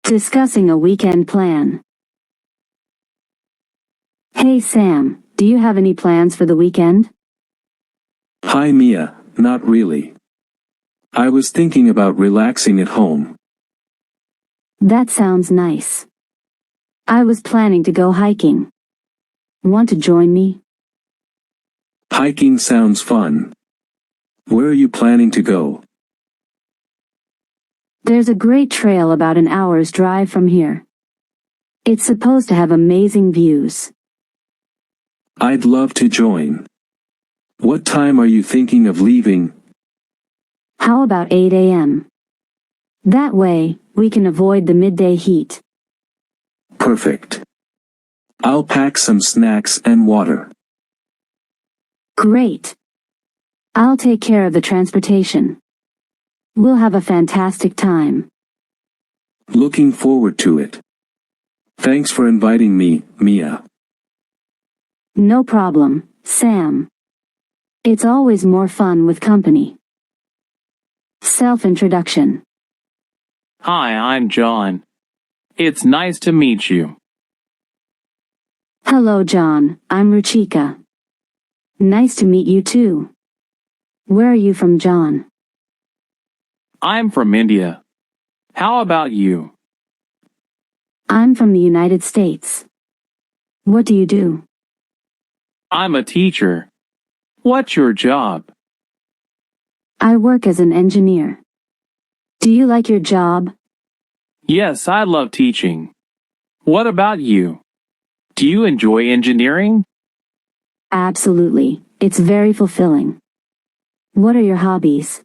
Discussing a weekend plan. Hey Sam, do you have any plans for the weekend? Hi Mia, not really. I was thinking about relaxing at home. That sounds nice. I was planning to go hiking. Want to join me? Hiking sounds fun. Where are you planning to go? There's a great trail about an hour's drive from here. It's supposed to have amazing views. I'd love to join. What time are you thinking of leaving? How about 8 a.m.? That way, we can avoid the midday heat. Perfect. I'll pack some snacks and water. Great. I'll take care of the transportation. We'll have a fantastic time. Looking forward to it. Thanks for inviting me, Mia. No problem, Sam. It's always more fun with company. Self-introduction. Hi, I'm John. It's nice to meet you. Hello John, I'm Ruchika. Nice to meet you too. Where are you from, John? I'm from India. How about you? I'm from the United States. What do you do? I'm a teacher. What's your job? I work as an engineer. Do you like your job? Yes, I love teaching. What about you? Do you enjoy engineering? Absolutely, it's very fulfilling. What are your hobbies?